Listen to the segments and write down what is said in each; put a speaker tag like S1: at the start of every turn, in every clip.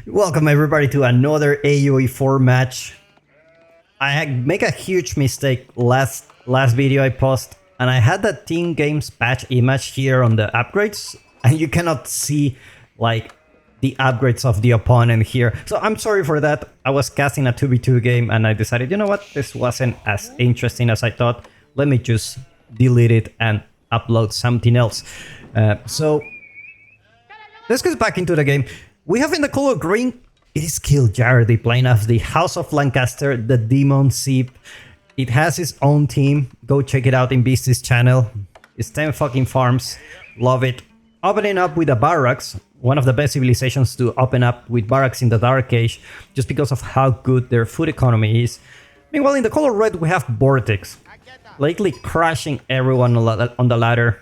S1: Welcome everybody to another AoE4 match. I make a huge mistake last video I post, and I had that Team Games patch image here on the upgrades, and you cannot see like the upgrades of the opponent here. So I'm sorry for that. I was casting a 2v2 game and I decided, you know what, this wasn't as interesting as I thought. Let me just delete it and upload something else. So let's get back into the game. We have in the color green, it is Kiljardy playing as the House of Lancaster, the Demon Seep. It has its own team. Go check it out in Beastie's channel. It's 10 fucking farms. Love it. Opening up with a barracks. One of the best civilizations to open up with barracks in the Dark Age, just because of how good their food economy is. Meanwhile, in the color red, we have Vortix. Lately crashing everyone on the ladder.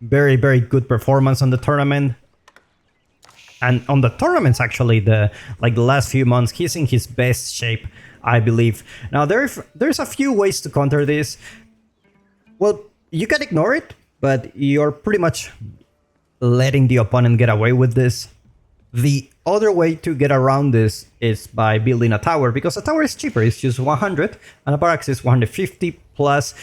S1: Very, very good performance on the tournament. And on the tournaments, actually, the last few months, he's in his best shape, I believe. Now, there's a few ways to counter this. Well, you can ignore it, but you're pretty much letting the opponent get away with this. The other way to get around this is by building a tower, because a tower is cheaper. It's just 100, and a barracks is 150 plus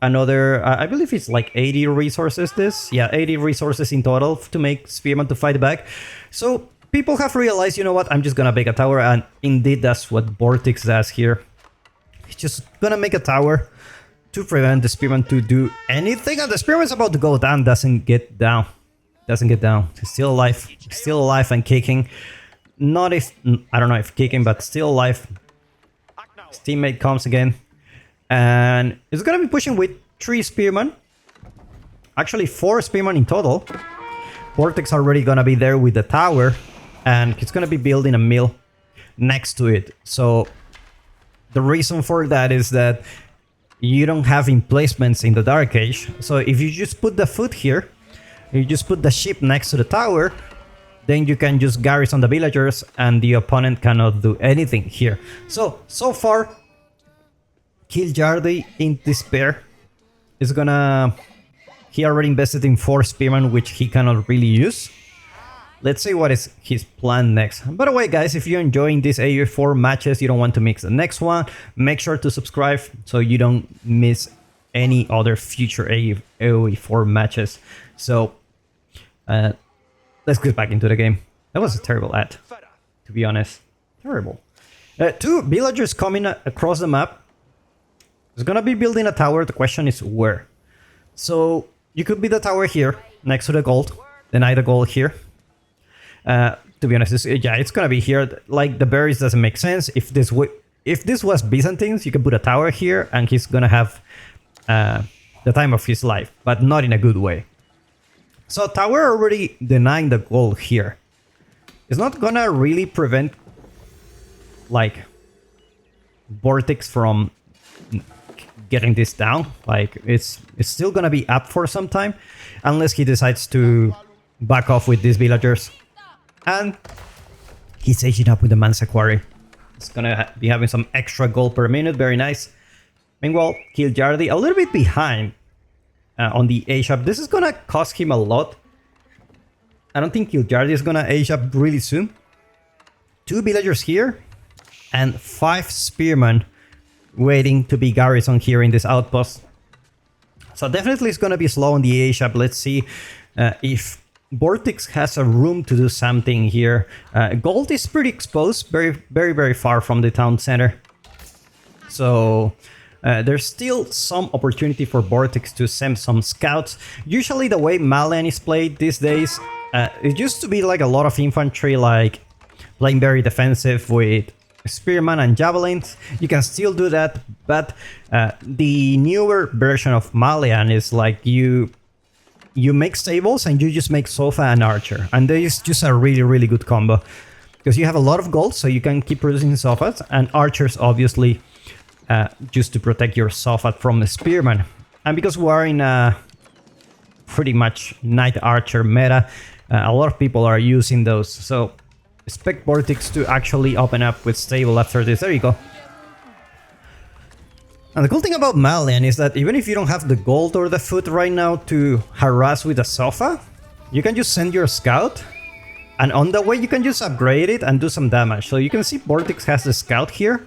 S1: another, I believe it's like 80 resources this. Yeah, 80 resources in total to make Spearman to fight back. So people have realized, you know what, I'm just gonna make a tower, and indeed that's what Vortix does here. He's just gonna make a tower to prevent the Spearman to do anything, and the Spearman's about to go down, doesn't get down. He's still alive and kicking. Not if, I don't know if kicking, but still alive. His teammate comes again. And it's gonna be pushing with 3 Spearmen. Actually 4 Spearmen in total. Vortix already gonna be there with the tower, and he's gonna be building a mill next to it. So the reason for that is that you don't have emplacements in the Dark Age. So if you just put the food here, you just put the ship next to the tower, then you can just garrison the villagers and the opponent cannot do anything here. So far, Kiljardy in despair is gonna... He already invested in 4 Spearmen, which he cannot really use. Let's see what is his plan next. By the way, guys, if you're enjoying these AoE4 matches, you don't want to miss the next one, make sure to subscribe so you don't miss any other future AoE4 matches. So, let's get back into the game. That was a terrible ad, to be honest. Terrible. 2 villagers coming across the map. It's gonna be building a tower. The question is where. So you could be the tower here next to the gold, deny the gold here. To be honest, it's gonna be here. Like the berries doesn't make sense. If this was Byzantines, you could put a tower here and he's gonna have the time of his life, but not in a good way. So tower already denying the gold here. It's not gonna really prevent like Vortix from getting this down. Like it's still gonna be up for some time, unless he decides to back off with these villagers. And he's aging up with the Mansa Quarry. It's gonna be having some extra gold per minute, very nice. Meanwhile, Kiljardy a little bit behind on the age up. This is gonna cost him a lot. I don't think Kiljardy is gonna age up really soon. 2 villagers here and 5 spearmen waiting to be garrisoned here in this outpost. So definitely it's gonna be slow on the age up. Let's see if Vortix has a room to do something here. Gold is pretty exposed, very far from the town center. So there's still some opportunity for Vortix to send some scouts. Usually the way Malian is played these days, it used to be like a lot of infantry, like playing very defensive with Spearman and Javelins. You can still do that, but the newer version of Malian is like you make stables and you just make Sofa and Archer. And there is just a really good combo. Because you have a lot of gold, so you can keep producing Sofas, and Archers obviously just to protect your Sofa from the Spearman. And because we are in a pretty much Knight Archer meta, a lot of people are using those. So expect Vortix to actually open up with stable after this. There you go. And the cool thing about Malian is that even if you don't have the gold or the food right now to harass with a Sofa, you can just send your scout And on the way, you can just upgrade it and do some damage. So you can see Vortix has the scout here.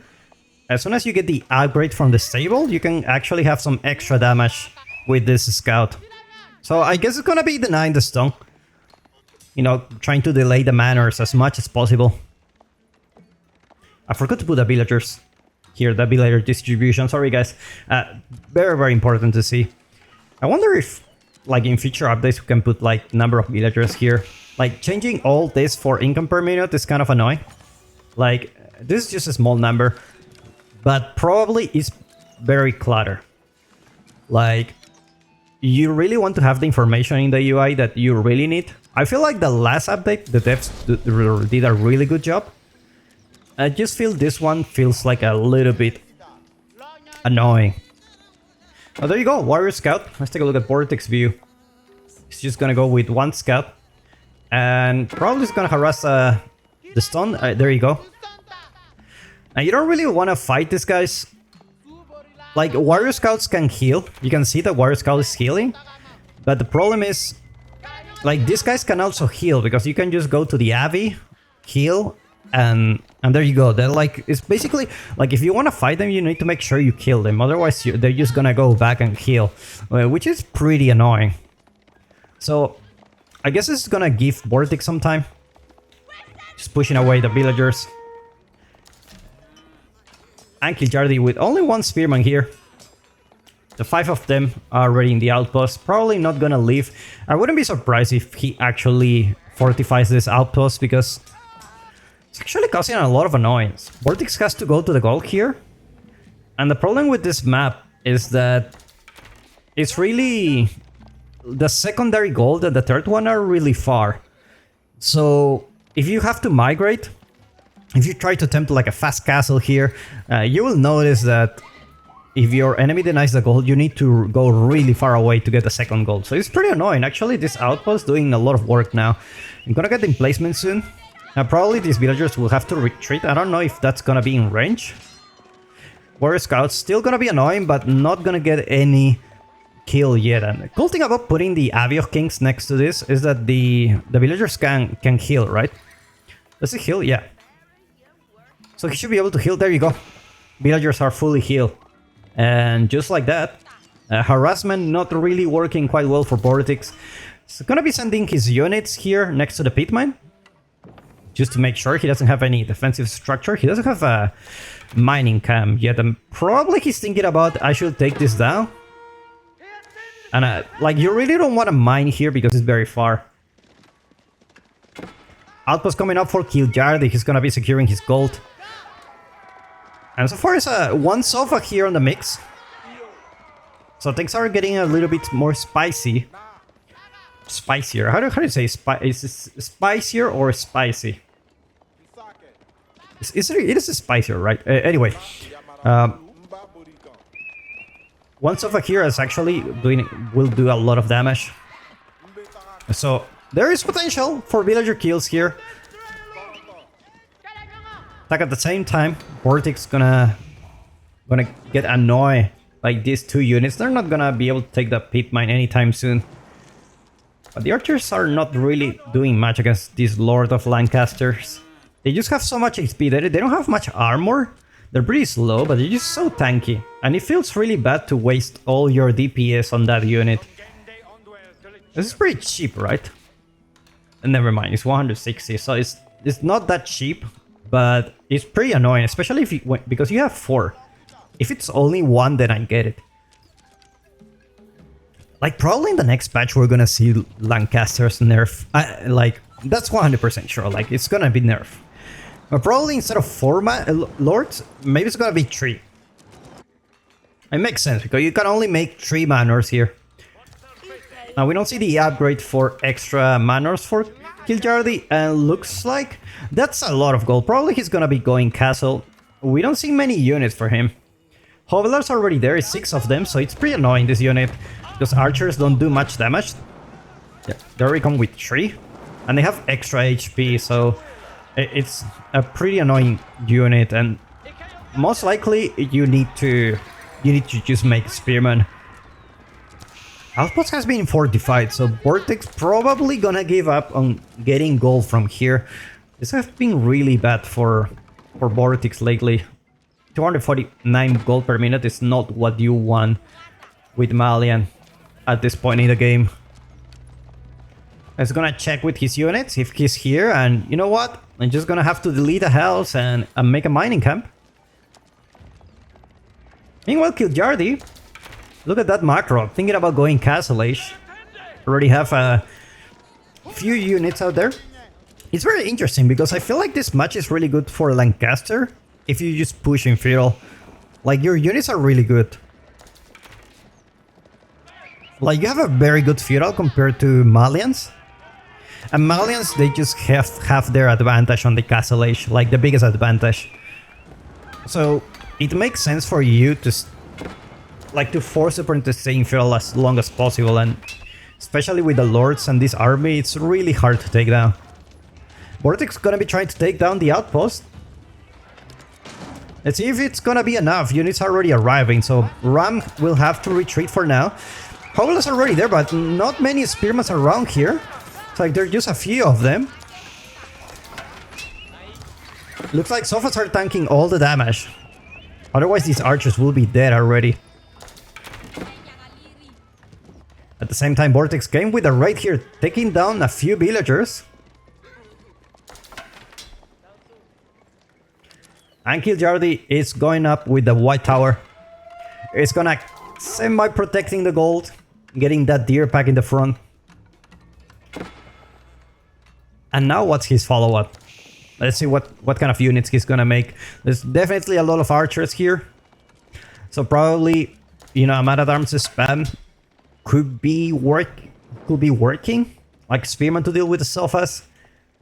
S1: As soon as you get the upgrade from the stable, you can actually have some extra damage with this scout. So I guess it's gonna be denying the stun. You know, trying to delay the manors as much as possible. I forgot to put the villagers here, the villager distribution. Sorry guys. Very, very important to see. I wonder if, like in future updates, we can put like number of villagers here. Like changing all this for income per minute is kind of annoying. Like this is just a small number, but probably is very cluttered. Like you really want to have the information in the UI that you really need. I feel like the last update, the devs did a really good job. I just feel this one feels like a little bit annoying. Oh, there you go, Warrior Scout. Let's take a look at Vortix view. He's just gonna go with one scout. And probably is gonna harass the stun. There you go. And you don't really want to fight these guys. Like, Warrior Scouts can heal. You can see that Warrior Scout is healing. But the problem is, like, these guys can also heal. Because you can just go to the Abbey, heal, and there you go. They're like, it's basically, like, if you want to fight them, you need to make sure you kill them. Otherwise, they're just gonna go back and heal. Which is pretty annoying. So, I guess it's gonna give Vortix some time. Just pushing away the villagers. And Kiljardi with only one spearman here. The 5 of them are already in the outpost. Probably not gonna leave. I wouldn't be surprised if he actually fortifies this outpost, because it's actually causing a lot of annoyance. Vortix has to go to the goal here. And the problem with this map is that it's really... the secondary gold and the third one are really far. So if you have to migrate, if you try to attempt like a fast castle here, you will notice that if your enemy denies the gold, you need to go really far away to get the second gold. So it's pretty annoying. Actually, this outpost doing a lot of work now. I'm gonna get the emplacement soon. Probably these villagers will have to retreat. I don't know if that's gonna be in range. Warrior Scouts still gonna be annoying, but not gonna get any kill yet. And the cool thing about putting the Abbey of Kings next to this is that the villagers can heal, right? Does it heal? Yeah. So he should be able to heal. There you go. Villagers are fully healed. And just like that, harassment not really working quite well for Vortix. He's gonna be sending his units here next to the pit mine, just to make sure he doesn't have any defensive structure. He doesn't have a mining camp yet. And probably he's thinking about, I should take this down. And like, you really don't want to mine here because it's very far. Outpost coming up for Kiljardi. He's gonna be securing his gold. And so far it's one sofa here on the mix. So things are getting a little bit more spicy. Spicier. How do you say is this spicier or spicy? It is spicier, right? Anyway. One sofa here is actually will do a lot of damage. So there is potential for villager kills here. Like at the same time, Vortix gonna get annoyed by these two units. They're not gonna be able to take the pit mine anytime soon. But the archers are not really doing much against these Lord of Lancasters. They just have so much HP. They don't have much armor. They're pretty slow, but they're just so tanky. And it feels really bad to waste all your DPS on that unit. This is pretty cheap, right? And never mind, it's 160, so it's not that cheap. But it's pretty annoying, especially if because you have 4. If it's only 1, then I get it. Like, probably in the next patch we're gonna see Lancaster's nerf. Like, that's 100% sure. Like, it's gonna be nerf. But probably instead of 4 lords, maybe it's gonna be 3. It makes sense because you can only make 3 manors here. Now we don't see the upgrade for extra manors for Kiljardi, and looks like that's a lot of gold. Probably he's gonna be going castle. We don't see many units for him. Hovelars are already there, 6 of them, so it's pretty annoying, this unit, because archers don't do much damage. Yeah, they already come with 3, and they have extra HP, so it's a pretty annoying unit, and most likely you need to just make spearmen. Outpost has been fortified, so Vortix probably gonna give up on getting gold from here. This has been really bad for Vortix lately. 249 gold per minute is not what you want with Malian at this point in the game. He's gonna check with his units if he's here, and you know what? I'm just gonna have to delete a house and make a mining camp. Meanwhile, Kiljardi, look at that macro. Thinking about going Castle Age. Already have a few units out there. It's very interesting because I feel like this match is really good for Lancaster if you just push in feudal. Like, your units are really good. Like, you have a very good feudal compared to Malians. And Malians, they just have their advantage on the Castle Age, like the biggest advantage. So it makes sense for you to force the opponent to stay in feudal as long as possible, and especially with the lords and this army, it's really hard to take down. Vortix gonna be trying to take down the outpost. Let's see if it's gonna be enough. Units are already arriving, so Ram will have to retreat for now. Hoblas are already there, but not many spearmen around here. It's like there are just a few of them. Looks like Sofas are tanking all the damage. Otherwise these archers will be dead already. At the same time, Vortix came with a raid here, taking down a few villagers. And Kiljardi is going up with the white tower. It's gonna semi-protecting the gold, getting that deer pack in the front. And now what's his follow-up? Let's see what kind of units he's gonna make. There's definitely a lot of archers here. So probably, you know, a man-at-arms spam could be working. Like spearmen to deal with the sofas,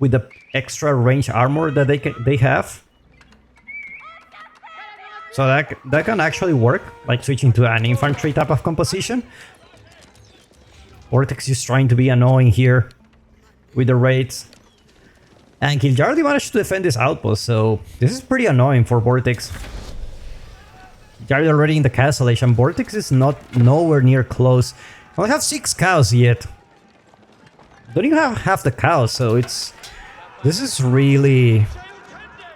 S1: with the extra range armor that they have. So that can actually work, like switching to an infantry type of composition. Vortix is trying to be annoying here with the raids. And Kiljardi managed to defend this outpost, so this is pretty annoying for Vortix. Kiljardi already in the castle age, and Vortix is nowhere near close. I only have 6 cows yet. Don't even have the cows, so this is really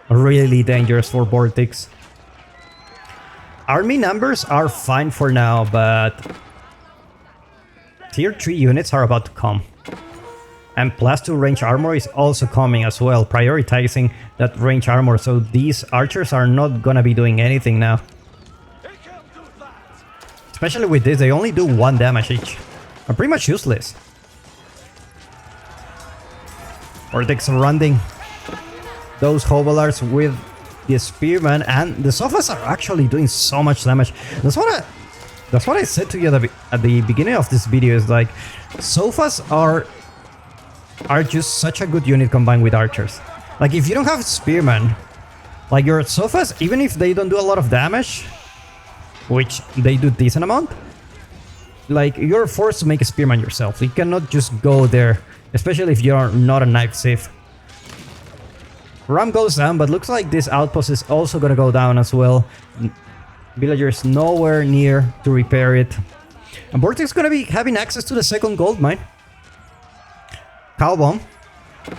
S1: dangerous for Vortix. Army numbers are fine for now, but tier 3 units are about to come. And +2 range armor is also coming as well, prioritizing that range armor, so these archers are not gonna be doing anything now. Especially with this, they only do 1 damage each. Are pretty much useless. Vortix surrounding those hovelars with the spearman, and the sofas are actually doing so much damage. That's what I said to you at the beginning of this video, is like, sofas are just such a good unit combined with archers. Like, if you don't have spearmen, like, your sofas, even if they don't do a lot of damage, which they do decent amount, like, you're forced to make a spearman yourself. You cannot just go there, especially if you're not a knife safe. Ram goes down, but looks like this outpost is also gonna go down as well. Villagers nowhere near to repair it. And Vortix is gonna be having access to the second gold mine. Cow bomb.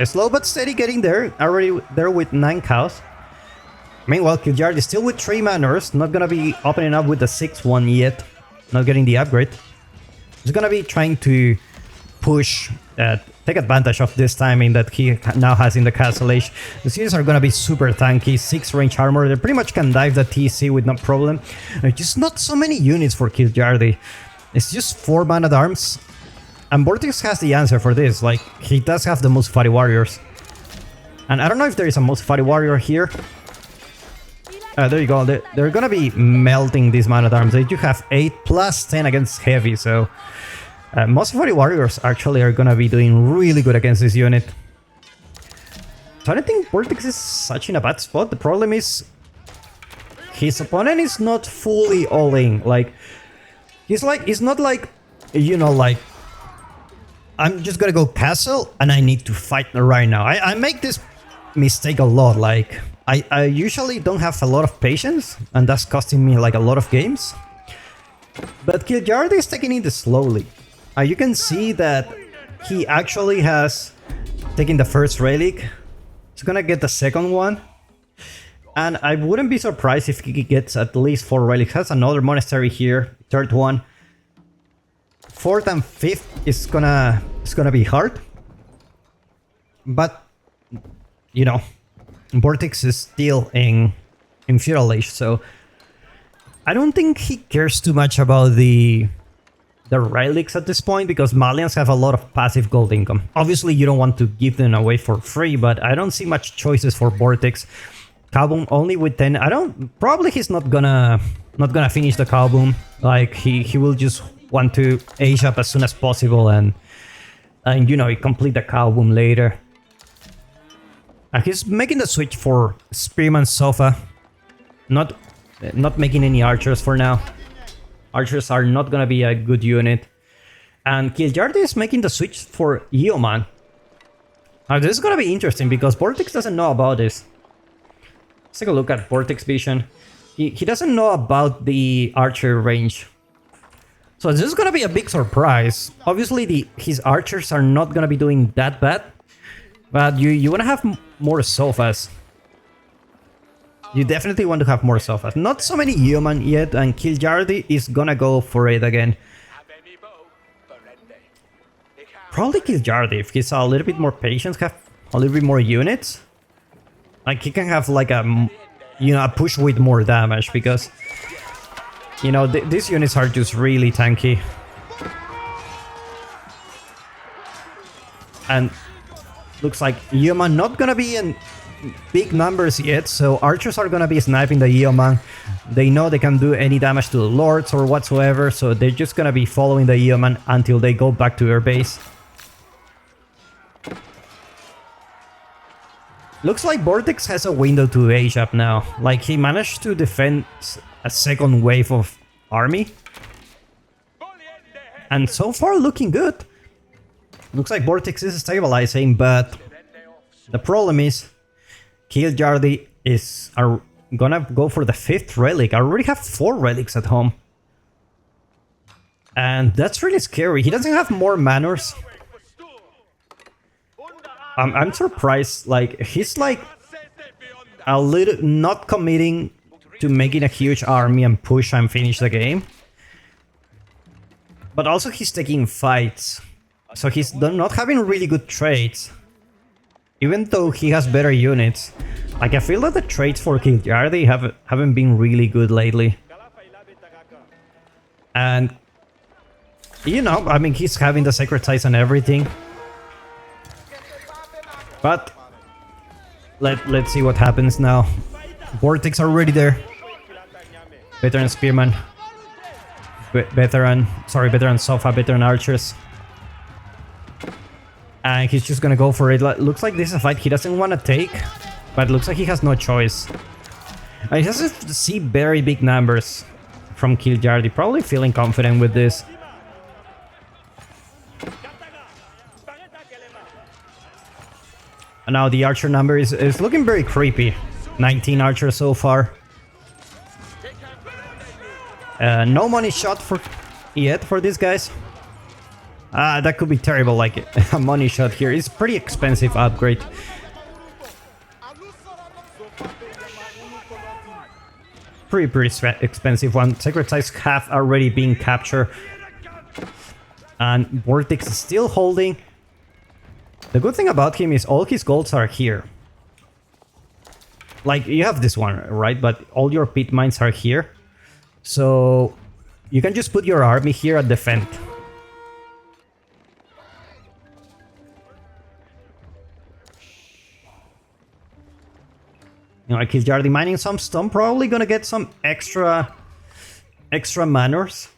S1: Slow but steady getting there. Already there with 9 cows. Meanwhile, Kiljardi is still with 3 manors. Not gonna be opening up with the 6th one yet. Not getting the upgrade. He's gonna be trying to push, take advantage of this timing that he now has in the castle age. The units are gonna be super tanky, 6 range armor. They pretty much can dive the TC with no problem. Just not so many units for Kiljardi. It's just 4 man-at-arms. And Vortix has the answer for this. Like, he does have the most fatty warriors. And I don't know if there is a most fatty warrior here. There you go. They're gonna be melting these man-at-arms. They do have 8 plus 10 against heavy, so most fatty warriors actually are gonna be doing really good against this unit. So I don't think Vortix is such in a bad spot. The problem is his opponent is not fully all in. Like, it's not like, you know, like, I'm just gonna go castle and I need to fight right now. I make this mistake a lot. Like, I usually don't have a lot of patience, and that's costing me like a lot of games. But Kiljardi is taking it slowly. You can see that he actually has taken the first relic. He's gonna get the second one. And I wouldn't be surprised if he gets at least 4 relics. Has another monastery here, third one. Fourth and fifth is gonna be hard. But you know, Vortix is still in Feudal Age, so I don't think he cares too much about the relics at this point, because Malians have a lot of passive gold income. Obviously, you don't want to give them away for free, but I don't see much choices for Vortix. Cowboom only with 10. Probably he's not gonna finish the Cowboom. Like he will just want to age up as soon as possible and you know, complete the Cowboom later. He's making the switch for Spearman Sofa. Not making any archers for now. Archers are not gonna be a good unit. And Kiljardi is making the switch for Yeoman. Now this is gonna be interesting because Vortix doesn't know about this. Let's take a look at Vortix vision. He doesn't know about the archer range. So this is gonna be a big surprise. Obviously his archers are not gonna be doing that bad. But you wanna have more sofas. You definitely want to have more sofas. Not so many Yeoman yet, and Kiljardi is gonna go for it again. Probably Kiljardi, if he's a little bit more patient, have a little bit more units. Like he can have like a, you know, a push with more damage, because you know these units are just really tanky. And looks like Yeoman not gonna be in big numbers yet, so archers are gonna be sniping the Yeoman. They know they can do any damage to the lords or whatsoever, so they're just gonna be following the Yeoman until they go back to their base. Looks like Vortix has a window to age up now. Like he managed to defend a second wave of army. And so far looking good. Looks like Vortix is stabilizing, but the problem is Kiljardi are gonna go for the 5th relic. I already have 4 relics at home. And that's really scary. He doesn't have more manors. I'm surprised, like, he's like a little not committing to making a huge army and push and finish the game. But also he's taking fights. So he's not having really good trades. Even though he has better units. Like, I feel that the trades for Kiljardi haven't been really good lately. And, you know, I mean, he's having the Sacred Sites and everything. But, let's see what happens now. Vortix already there. Veteran Spearman. Veteran Sofa, veteran Archers. And he's just gonna go for it. Looks like this is a fight he doesn't want to take, but looks like he has no choice. And he has to see very big numbers from Kiljardi, probably feeling confident with this. And now the archer number is looking very creepy. 19 archers so far. No money shot yet for these guys. That could be terrible, like a money shot here. It's pretty expensive upgrade. Pretty expensive one. Sacred Sites have already been captured. And Vortix is still holding. The good thing about him is all his golds are here. Like, you have this one, right? But all your pit mines are here. So you can just put your army here at defend. You know, Kiljardi mining some stone, probably gonna get some extra manors.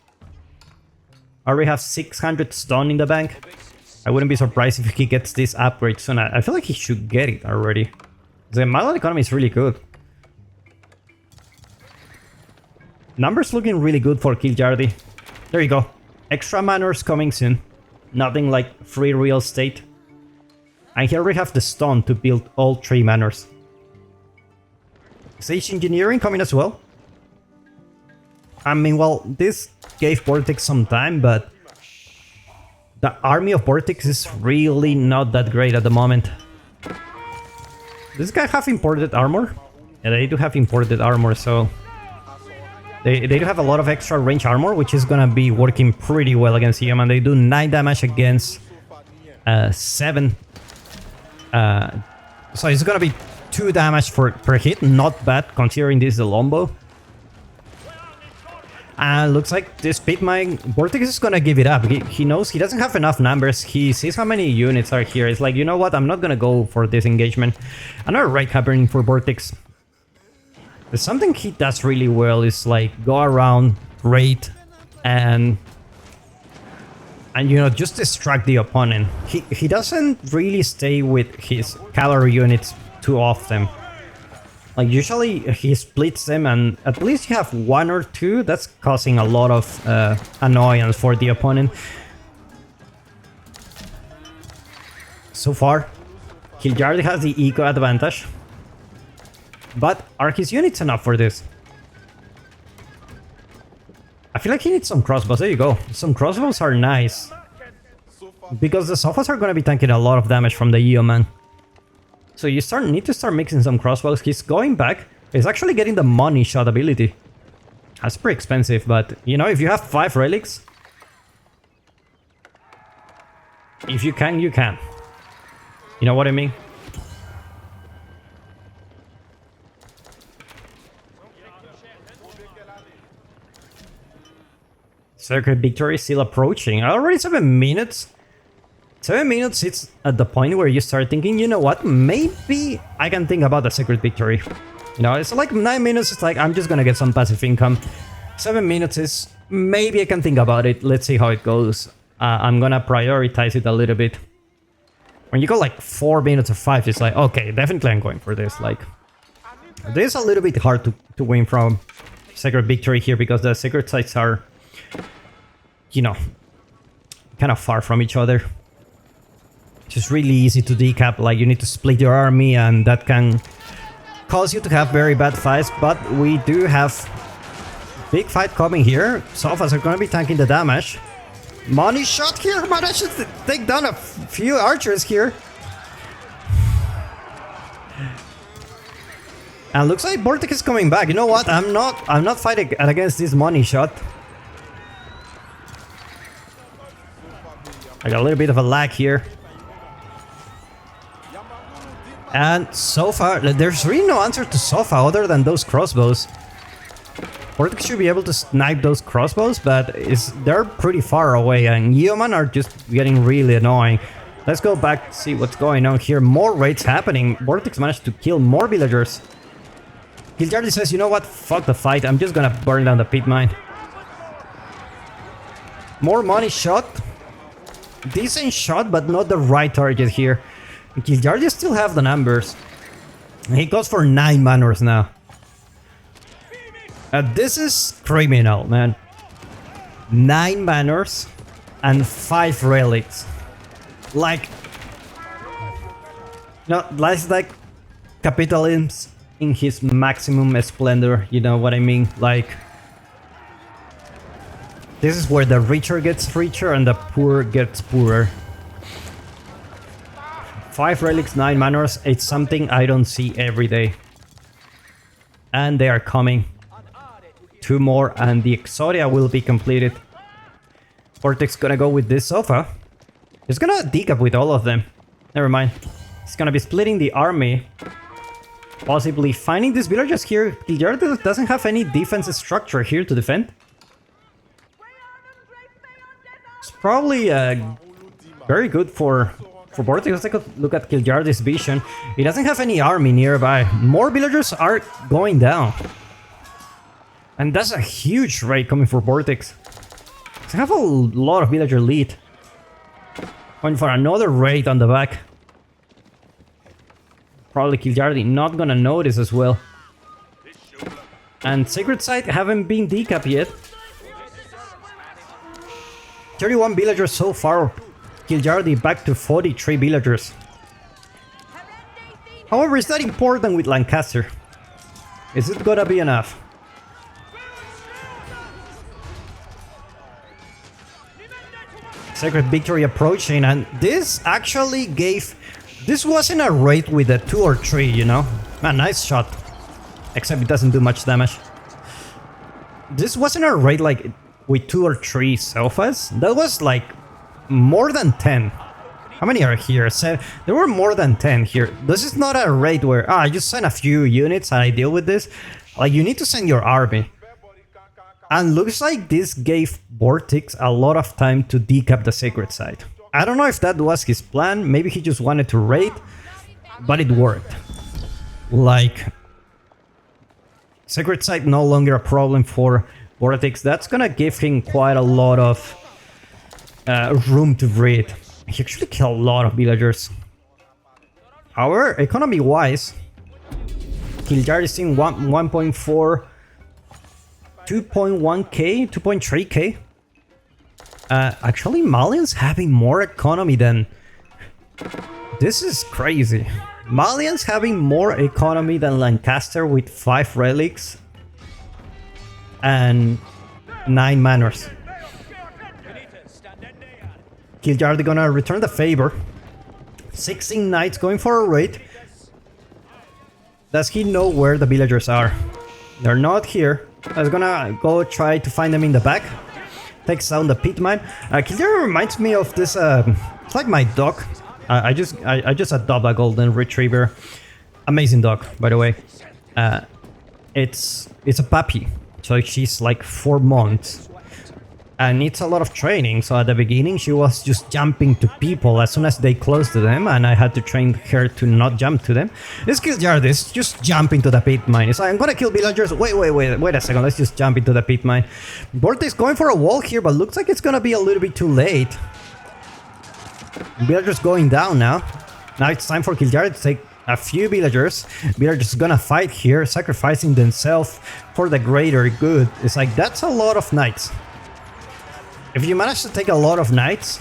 S1: I already have 600 stone in the bank. I wouldn't be surprised if he gets this upgrade soon. I feel like he should get it already. The Malian economy is really good. Numbers looking really good for Kiljardi. There you go. Extra manors coming soon. Nothing like free real estate. And he already have the stone to build all 3 manors. Sage Engineering coming as well. I mean, well, this gave Vortix some time, but The army of Vortix is really not that great at the moment. This guy have imported armor? Yeah, they do have imported armor, so... They do have a lot of extra range armor, which is gonna be working pretty well against him, and they do 9 damage against 7. So it's gonna be 2 damage per hit, not bad considering this is a longbow. And looks like this pit mine, Vortix is gonna give it up. He knows he doesn't have enough numbers. He sees how many units are here. It's like, you know what, I'm not gonna go for this engagement. Another raid happening for Vortix. There's something he does really well is like go around, raid, and you know, just distract the opponent. He doesn't really stay with his cavalry units too often. Like usually he splits them, and at least you have 1 or 2. That's causing a lot of annoyance for the opponent. So far, Kiljardi has the eco advantage. But are his units enough for this? I feel like he needs some crossbows. There you go. Some crossbows are nice. Because the Sofas are going to be tanking a lot of damage from the Yeoman. So you need to start mixing some crossbows. He's going back. He's actually getting the money shot ability. That's pretty expensive, but you know, if you have 5 relics, if you can, you can. You know what I mean? Circuit victory still approaching. Already 7 minutes. 7 minutes, it's at the point where you start thinking, you know what, maybe I can think about the secret victory. You know, it's like 9 minutes, it's like, I'm just gonna get some passive income. 7 minutes is, maybe I can think about it, let's see how it goes. I'm gonna prioritize it a little bit. When you go like 4 minutes or 5, it's like, okay, definitely I'm going for this. Like, this is a little bit hard to win from secret victory here because the secret sites are, you know, kind of far from each other. It's just really easy to decap, like you need to split your army and that can cause you to have very bad fights, but we do have big fight coming here. Sofas are going to be tanking the damage. Money shot here, managed to take down a few archers here. And looks like Vortix is coming back. You know what? I'm not fighting against this money shot. I got a little bit of a lag here. And so far, there's really no answer to Sofa other than those crossbows. Vortix should be able to snipe those crossbows, but they're pretty far away, and Yeoman are just getting really annoying. Let's go back, see what's going on here. More raids happening. Vortix managed to kill more villagers. Kiljardi says, you know what, fuck the fight, I'm just gonna burn down the pit mine. More money shot. Decent shot, but not the right target here. Kiljardi still have the numbers. He goes for 9 manors now. This is criminal, man. 9 manors and 5 relics. Like, you know, that's like capitalism in his maximum splendor. You know what I mean? Like, this is where the richer gets richer and the poor gets poorer. 5 relics, 9 manors, it's something I don't see every day. And they are coming. 2 more and the Exodia will be completed. Vortix gonna go with this Sofa. He's gonna decap with all of them. Never mind. He's gonna be splitting the army. Possibly finding these villagers here. Kiljardi doesn't have any defense structure here to defend. It's probably very good for Vortix. Let's take a look at Kiljardi's vision. He doesn't have any army nearby. More villagers are going down. And that's a huge raid coming for Vortix. They have a lot of villager lead. Going for another raid on the back. Probably Kiljardi not gonna notice as well. And Sacred Site haven't been decapped yet. 31 villagers so far. Kiljardi back to 43 villagers. However, it's not important with Lancaster. Is it gonna be enough? Sacred Victory approaching, and this actually gave... This wasn't a raid with a 2 or 3, you know? A nice shot. Except it doesn't do much damage. This wasn't a raid like with 2 or 3 sofas. That was like more than 10. How many are here? There were more than 10 here. This is not a raid where I just send a few units and I deal with this. Like, you need to send your army. And looks like this gave Vortix a lot of time to decap the sacred site. I don't know if that was his plan. Maybe he just wanted to raid, but it worked. Like, sacred site no longer a problem for Vortix. That's gonna give him quite a lot of room to breathe. He actually killed a lot of villagers. However, economy-wise, Kiljar is in 1.4, 2.1k, 2.3k. Actually, Malians having more economy than... This is crazy. Malians having more economy than Lancaster with 5 relics and 9 manors. Kiljardi gonna return the favor. 16 knights going for a raid. Does he know where the villagers are? They're not here. I was gonna go try to find them in the back. Takes down the pit mine. Kiljardi reminds me of this. It's like my dog. I just adopt a golden retriever. Amazing dog, by the way. It's a puppy, so she's like 4 months. And needs a lot of training, so at the beginning she was just jumping to people as soon as they close to them, and I had to train her to not jump to them. This Kiljardi is just jump into the pit mine. It's like, I'm gonna kill villagers. Wait a second, let's just jump into the pit mine. Vortix going for a wall here, but looks like it's gonna be a little bit too late. Villagers going down now. Now it's time for Kiljardi to take a few villagers. Villagers gonna fight here, sacrificing themselves for the greater good. It's like, that's a lot of knights. If you manage to take a lot of knights,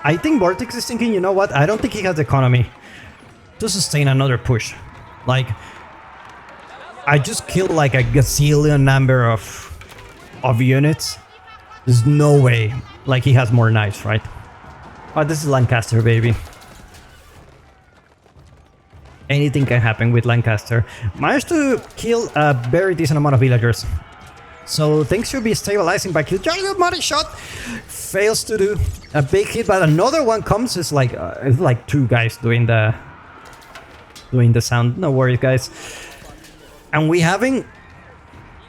S1: I think Vortix is thinking, you know what, I don't think he has economy to sustain another push. Like, I just killed like a gazillion number of units. There's no way, like, he has more knights, right? Oh, this is Lancaster, baby. Anything can happen with Lancaster. Managed to kill a very decent amount of villagers. So things should be stabilizing by Kiljardi. Money shot fails to do a big hit, but another one comes. It's like 2 guys doing the sound. No worries, guys. And we having,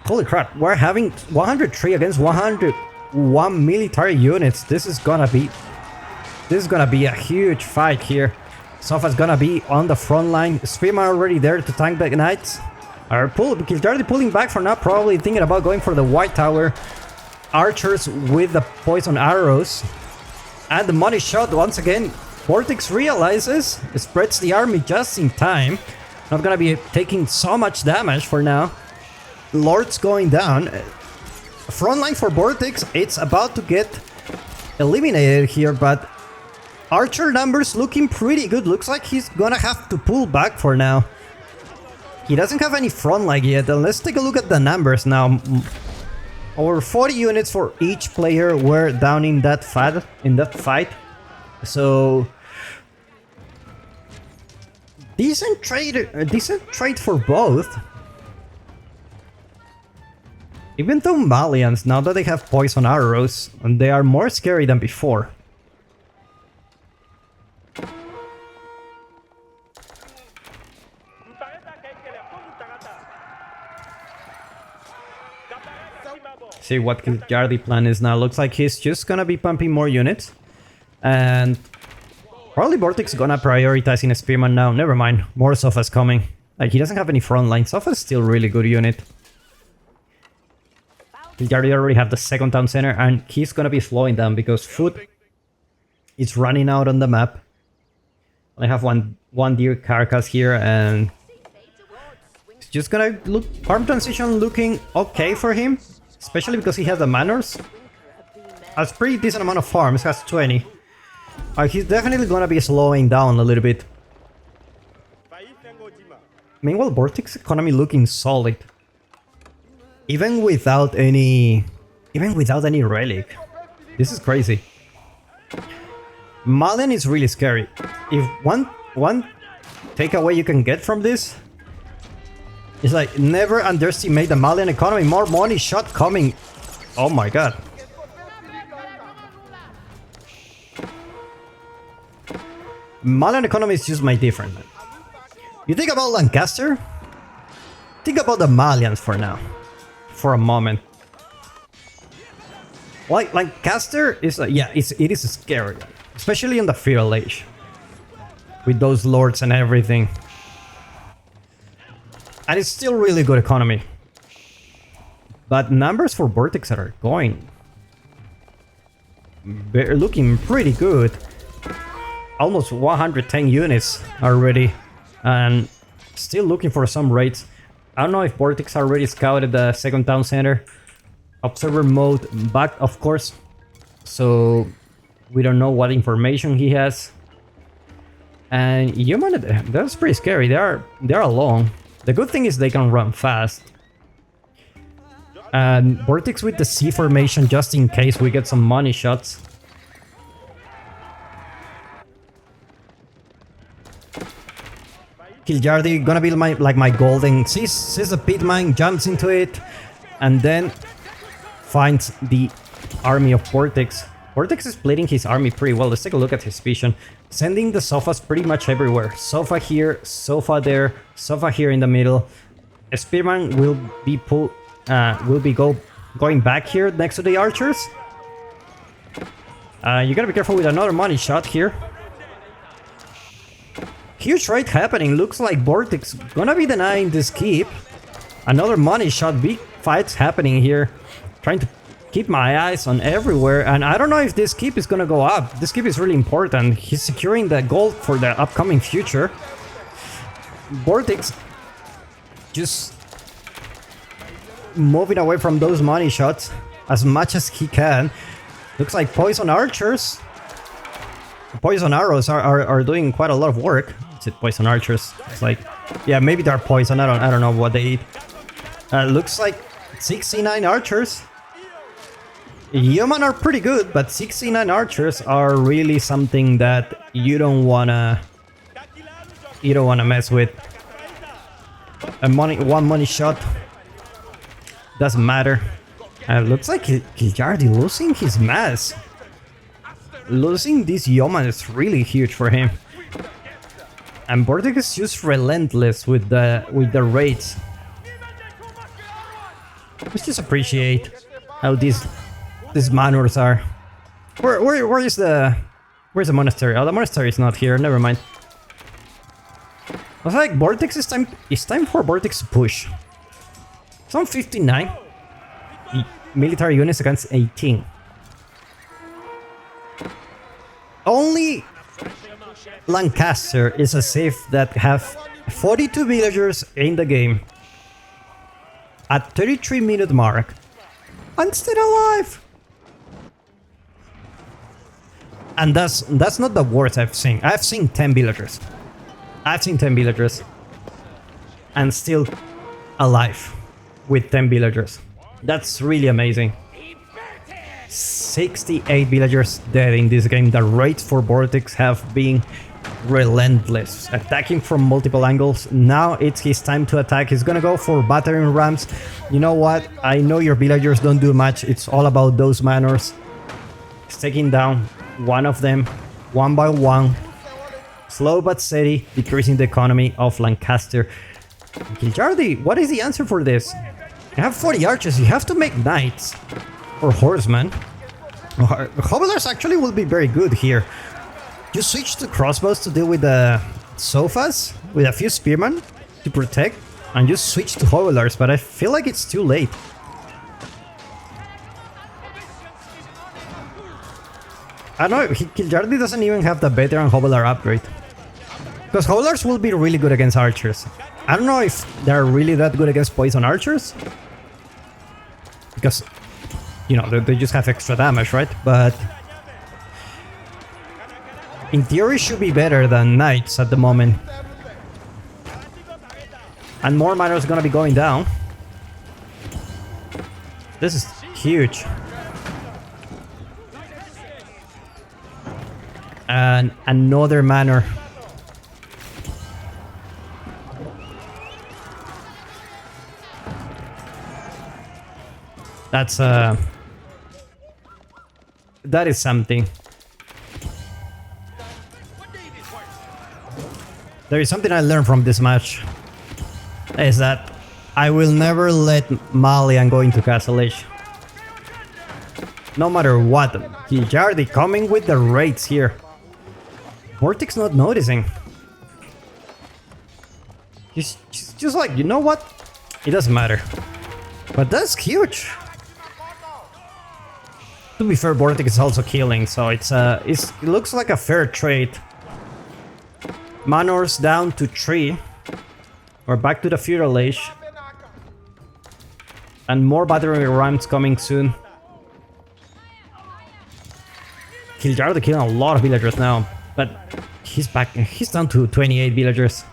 S1: holy crap, we're having 103 against 101 military units. This is gonna be a huge fight here. Sofa's gonna be on the front line. Spearman already there to tank the knights. Kiljardi pulling back for now, probably thinking about going for the white tower. Archers with the poison arrows. And the money shot once again. Vortix realizes, spreads the army just in time. Not gonna be taking so much damage for now. Lords going down. Front line for Vortix, it's about to get eliminated here, but Archer numbers looking pretty good. Looks like he's gonna have to pull back for now. He doesn't have any front line yet. Let's take a look at the numbers now. Over 40 units for each player were down in that fight. So decent trade for both. Even though Malians, now that they have poison arrows, they are more scary than before. See what Kiljardi plan is now. Looks like he's just gonna be pumping more units. And probably Vortix gonna prioritize in a Spearman now. Never mind, more Sofa's coming. Like, he doesn't have any front line. Sofa's still really good unit. Kiljardi already have the second town center, and he's gonna be slowing down because food is running out on the map. I have one deer carcass here, and it's just gonna look, farm transition looking okay for him. Especially because he has the manors. Has pretty decent amount of farms, has 20. He's definitely gonna be slowing down a little bit. Meanwhile, Vortix economy looking solid. Even without any relic. This is crazy. Malian is really scary. If one takeaway you can get from this is like never underestimate the Malian economy. More money shot coming. Oh my god. Malian economy is just my different, man. You think about Lancaster? Think about the Malians for now. For a moment. Like Lancaster is yeah, it is scary. Especially in the feudal age. With those lords and everything. And it's still really good economy. But numbers for Vortix are going. They're looking pretty good. Almost 110 units already. And still looking for some raids. I don't know if Vortix already scouted the second town center. Observer mode back, of course. So we don't know what information he has. And human, that's pretty scary. They're alone. The good thing is they can run fast. And Vortix with the C formation just in case we get some money shots. Kiljardi gonna be my golden. Sees a pit mine, jumps into it, and then finds the army of Vortix. Vortix is splitting his army pretty well. Let's take a look at his vision. Sending the sofas pretty much everywhere. Sofa here, sofa there, sofa here in the middle. A spearman will be going back here next to the archers. You gotta be careful with another money shot here. Huge raid happening. Looks like Vortix gonna be denying this keep. Another money shot. Big fights happening here. Trying to keep my eyes on everywhere. And I don't know if this keep is gonna go up. This keep is really important. He's securing the gold for the upcoming future. Vortix just moving away from those money shots as much as he can. Looks like poison archers. Poison arrows are doing quite a lot of work. Is it poison archers? It's like, yeah, maybe they're poison. I don't know what they eat. Looks like 69 archers. Human are pretty good, but 69 archers are really something that you don't wanna mess with. One money shot doesn't matter. Looks like Kiljardi losing his mass. Losing this Yeoman is really huge for him. And Vortix is just relentless with the raids. Let's just appreciate how these manors are. Where's the monastery? Oh, the monastery is not here. Never mind. I was like, Vortix is time. It's time for Vortix to push. It's on 59 military units against 18. Only Lancaster is a safe that have 42 villagers in the game. At 33-minute mark. I'm still alive! And that's not the worst I've seen. I've seen 10 villagers. I've seen 10 villagers. And still alive with 10 villagers. That's really amazing. 68 villagers dead in this game. The raids for Vortix have been relentless. Attacking from multiple angles. Now it's his time to attack. He's gonna go for battering rams. You know what? I know your villagers don't do much. It's all about those manors. He's taking down one of them, one by one. Slow but steady, decreasing the economy of Lancaster. Kiljardi, what is the answer for this? You have 40 archers. You have to make knights. Or horsemen. Hovelers actually will be very good here. You switch to crossbows to deal with the sofas with a few spearmen to protect, and you switch to hovelers, but I feel like it's too late. I don't know, Kiljardi doesn't even have the veteran hoveler upgrade. Because hovelers will be really good against archers. I don't know if they're really that good against poison archers. Because, you know, they just have extra damage, right? But in theory should be better than knights at the moment. And more manors are gonna be going down. This is huge. And another manor. That's that is something. There is something I learned from this match. Is that I will never let Malian go into Castle Age. No matter what. Gilardi coming with the raids here. Vortix not noticing. He's just like, you know what? It doesn't matter. But that's huge. To be fair, Vortix is also killing, so it looks like a fair trade. Manors down to 3. We're back to the feudal age. And more battering rams coming soon. Gilardi killing a lot of villagers now, but he's back. He's down to 28 villagers.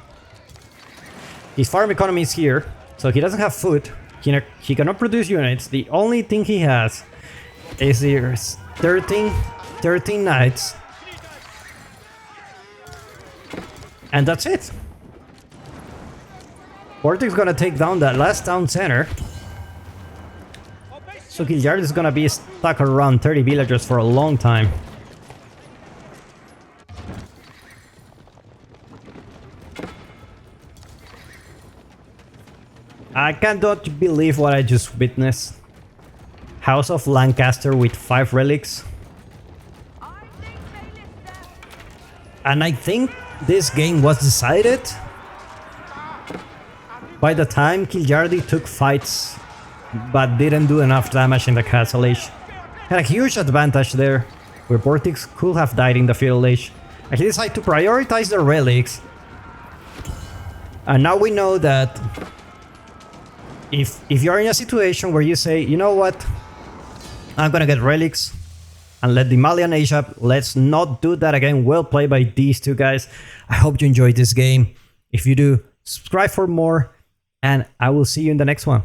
S1: His farm economy is here, so he doesn't have food. He cannot produce units. The only thing he has is there's 13 knights. And that's it. Vortix gonna take down that last town center. So Gilardi is gonna be stuck around 30 villagers for a long time. I cannot believe what I just witnessed. House of Lancaster with 5 relics. And I think this game was decided by the time Gilardi took fights but didn't do enough damage in the Castle Age. Had a huge advantage there, where Vortix could have died in the Feudal Age. And he decided to prioritize the relics. And now we know that if you're in a situation where you say, you know what, I'm gonna get relics and let the Malian age up, let's not do that again. Well played by these two guys. I hope you enjoyed this game. If you do, subscribe for more, and I will see you in the next one.